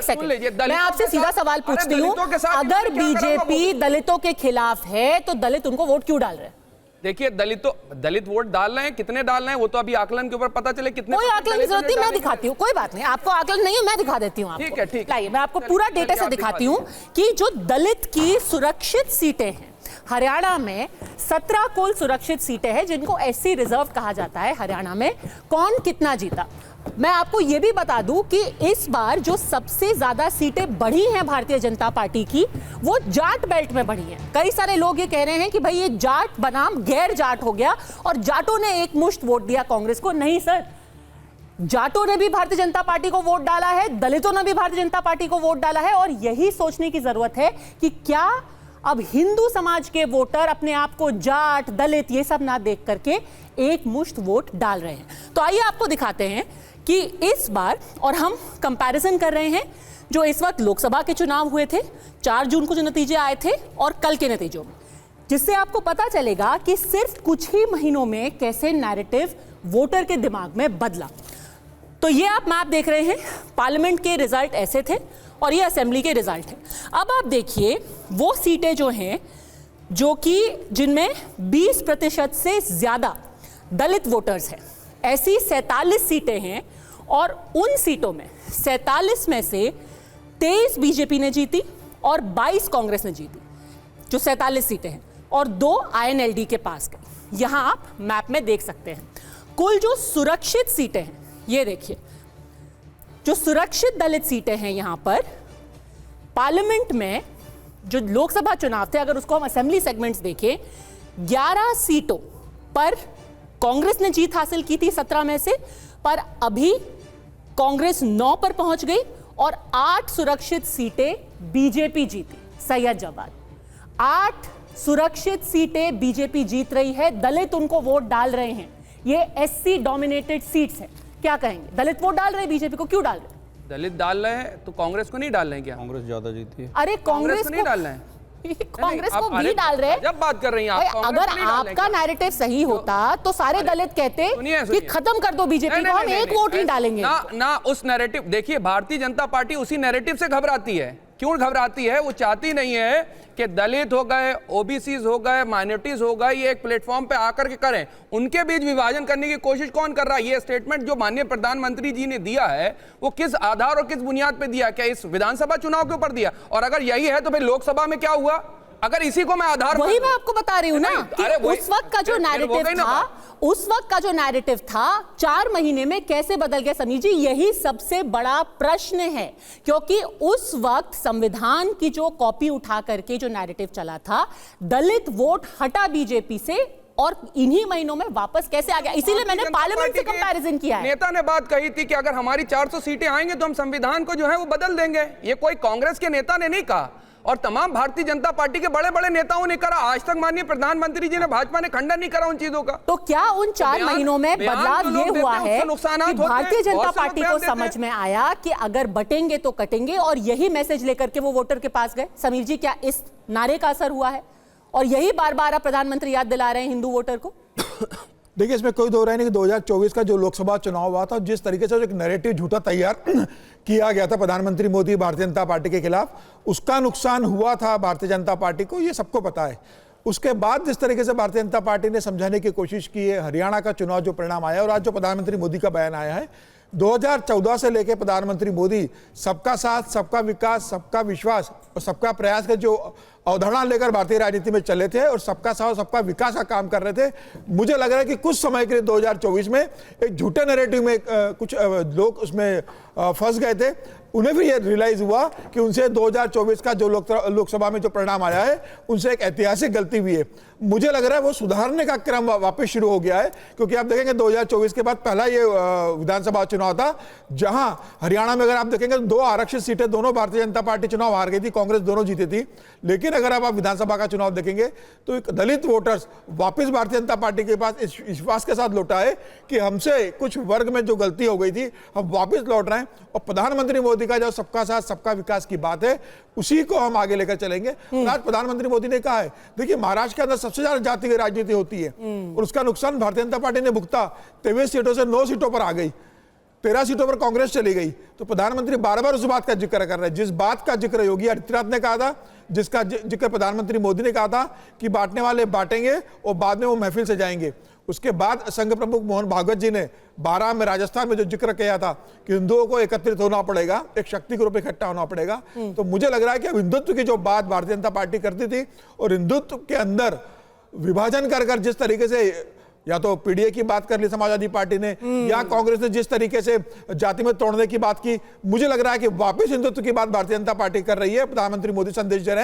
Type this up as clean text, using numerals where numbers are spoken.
एक सेकंड, मैं आपसे सीधा सवाल पूछती हूँ, अगर बीजेपी दलितों के खिलाफ है तो दलित उनको वोट क्यों डाल रहे हैं? देखिए, दलित वोट डाल रहे हैं, कितने डाल रहे हैं वो तो अभी आकलन के ऊपर पता चले कितने। कोई आकलन की जरूरत नहीं, मैं दिखाती हूँ, कोई बात नहीं, आपको आकलन नहीं है, मैं दिखा देती हूँ। ठीक है, ठीक है, मैं आपको पूरा डेटा से दिखाती हूँ कि जो दलित की सुरक्षित सीटें हैं हरियाणा में, 17 कुल सुरक्षित सीटें हैं जिनको एससी रिजर्व कहा जाता है हरियाणा में, कौन कितना जीता। मैं आपको यह भी बता दूं कि इस बार जो सबसे ज्यादा सीटें बढ़ी हैं भारतीय जनता पार्टी की, वो जाट बेल्ट में बढ़ी हैं। कई सारे लोग ये कह रहे हैं कि भाई ये जाट बनाम गैर जाट हो गया और जाटों ने एक मुश्त वोट दिया कांग्रेस को। नहीं सर, जाटों ने भी भारतीय जनता पार्टी को वोट डाला है, दलितों ने भी भारतीय जनता पार्टी को वोट डाला है। और यही सोचने की जरूरत है कि क्या अब हिंदू समाज के वोटर अपने आप को जाट, दलित ये सब ना देख करके एक मुश्त वोट डाल रहे हैं। तो आइए आपको दिखाते हैं कि इस बार, और हम कंपैरिजन कर रहे हैं जो इस वक्त लोकसभा के चुनाव हुए थे 4 जून को जो नतीजे आए थे और कल के नतीजों में, जिससे आपको पता चलेगा कि सिर्फ कुछ ही महीनों में कैसे नैरेटिव वोटर के दिमाग में बदला। तो ये आप मैप देख रहे हैं, पार्लियामेंट के रिजल्ट ऐसे थे और ये असेंबली के रिजल्ट हैं। अब आप देखिए वो सीटें जो हैं जो कि जिनमें 20% से ज्यादा दलित वोटर्स हैं, ऐसी 47 सीटें हैं और उन सीटों में 47 में से 23 बीजेपी ने जीती और 22 कांग्रेस ने जीती, जो 47 सीटें हैं, और 2 आईएनएलडी के पास गई। यहां आप मैप में देख सकते हैं कुल जो सुरक्षित सीटें हैं, ये देखिए जो सुरक्षित दलित सीटें हैं यहां पर पार्लियामेंट में, जो लोकसभा चुनाव थे, अगर उसको हम असेंबली सेगमेंट्स देखें, 11 सीटों पर कांग्रेस ने जीत हासिल की थी 17 में से, पर अभी कांग्रेस 9 पर पहुंच गई और 8 सुरक्षित सीटें बीजेपी जीती। सैयदजाबाद 8 सुरक्षित सीटें बीजेपी जीत रही है, दलित उनको वोट डाल रहे हैं। ये एससी डोमिनेटेड सीट्स हैं। क्या कहेंगे, दलित वोट डाल रहे हैं बीजेपी को, क्यों डाल रहे हैं? दलित डाल रहे हैं तो कांग्रेस को नहीं डाल रहे हैं क्या? कांग्रेस ज्यादा जीती है। अरे कांग्रेस को नहीं डाल रहे हैं, कांग्रेस को भी डाल रहे हैं। जब बात कर रही हैं आप, अगर आपका नैरेटिव सही होता तो सारे दलित कहते कि खत्म कर दो बीजेपी को, हम एक वोट नहीं डालेंगे ना उस नैरेटिव। देखिए, भारतीय जनता पार्टी उसी नैरेटिव से घबराती है। क्यों घबराती है? वो चाहती नहीं है कि दलित हो गए, ओबीसीज हो गए, माइनॉरिटीज हो गए, ये एक प्लेटफॉर्म पे आकर के करें। उनके बीच विभाजन करने की कोशिश कौन कर रहा है? ये स्टेटमेंट जो माननीय प्रधानमंत्री जी ने दिया है, वो किस आधार और किस बुनियाद पे दिया? क्या इस विधानसभा चुनाव के ऊपर दिया? और अगर यही है तो फिर लोकसभा में क्या हुआ? अगर इसी को मैं आधार, वही मैं आपको बता रही हूं ना कि उस वक्त का जो नैरेटिव था, उस वक्त का जो नैरेटिव था 4 महीने में कैसे बदल गया समीर जी, यही सबसे बड़ा प्रश्न है। क्योंकि उस वक्त संविधान की जो कॉपी उठा करके जो नैरेटिव चला था, दलित वोट हटा बीजेपी से और इन्हीं महीनों में वापस कैसे आ गया, इसीलिए मैंने पार्लियामेंट से कंपैरिजन किया है। नेता ने बात कही थी कि अगर हमारी 400 सीटें आएंगे तो हम संविधान को जो है वो बदल देंगे। ये कोई कांग्रेस के नेता ने नहीं कहा, और तमाम भारतीय जनता पार्टी के बड़े बड़े नेताओं ने करा। आज तक माननीय प्रधानमंत्री जी ने, भाजपा ने खंडन नहीं करा उन चीजों का। तो क्या उन 4 महीनों में बदलाव ये हुआ है कि भारतीय जनता पार्टी को समझ में आया कि अगर बटेंगे तो कटेंगे, और यही मैसेज लेकर के वो वोटर के पास गए? समीर जी, क्या इस नारे का असर हुआ है? और यही बार बार प्रधानमंत्री याद दिला रहे हैं हिंदू वोटर को। देखिए, इसमें कोई दो राय नहीं कि 2024 का जो लोकसभा चुनाव हुआ था, जिस तरीके से एक नैरेटिव झूठा तैयार किया गया था प्रधानमंत्री मोदी भारतीय जनता पार्टी के खिलाफ, उसका नुकसान हुआ था भारतीय जनता पार्टी को, ये सबको पता है। उसके बाद जिस तरीके से भारतीय जनता पार्टी ने समझाने की कोशिश की है, हरियाणा का चुनाव जो परिणाम आया और आज जो प्रधानमंत्री मोदी का बयान आया है, 2014 से लेकर प्रधानमंत्री मोदी सबका साथ, सबका विकास, सबका विश्वास और सबका प्रयास का जो अवधारणा लेकर भारतीय राजनीति में चले थे और सबका साथ, सबका विकास का काम कर रहे थे। मुझे लग रहा है कि कुछ समय के लिए 2024 में एक झूठे नैरेटिव में कुछ लोग उसमें फंस गए थे। उन्हें भी ये रियलाइज हुआ कि उनसे 2024 का जो लोकसभा में जो परिणाम आया है, उनसे एक ऐतिहासिक गलती हुई है। मुझे लग रहा है वो सुधारने का क्रम वापस शुरू हो गया है, क्योंकि आप देखेंगे 2024 के बाद पहला ये विधानसभा चुनाव था जहां हरियाणा में अगर आप देखेंगे 2 आरक्षित सीटें दोनों भारतीय जनता पार्टी चुनाव हार गई थी, कांग्रेस दोनों जीती थी। लेकिन अगर आप विधानसभा का चुनाव देखेंगे तो एक दलित वोटर्स वापस भारतीय जनता पार्टी के पास इस विश्वास के साथ लौटा है कि हमसे कुछ वर्ग में जो गलती हो गई थी हम वापस लौट रहे हैं, और प्रधानमंत्री मोदी का जो सबका साथ सबका विकास की बात है उसी को हम आगे लेकर चलेंगे। आज प्रधानमंत्री मोदी ने कहा है, देखिए महाराष्ट्र के अंदर सबसे ज्यादा जाति की राजनीति होती है और उसका नुकसान भारतीय जनता पार्टी ने भुगता, 23 सीटों से 9 सीटों पर आ गई। 13 सीटों पर कांग्रेस चली गई, तो प्रधानमंत्री बार बार उस बात का जिक्र कर रहे हैं। जिस बात का जिक्र योगी आदित्यनाथ ने कहा था, जिसका जिक्र प्रधानमंत्री मोदी ने कहा था कि बांटने वाले बांटेंगे और बाद में वो महफिल से जाएंगे। उसके बाद संघ प्रमुख मोहन भागवत जी ने 12 में राजस्थान में जो जिक्र किया था कि हिंदुओं को एकत्रित होना पड़ेगा, एक शक्ति के रूप में इकट्ठा होना पड़ेगा, तो मुझे लग रहा है कि अब हिंदुत्व की जो बात भारतीय जनता पार्टी करती थी और हिंदुत्व के अंदर विभाजन कर जिस तरीके से या तो पीडीए की बात कर ली समाजवादी पार्टी ने या कांग्रेस ने जिस तरीके से जाति में तोड़ने की बात की, मुझे लग रहा है कि वापस हिंदुत्व की बात भारतीय जनता पार्टी कर रही है। प्रधानमंत्री मोदी संदेश दे रहे हैं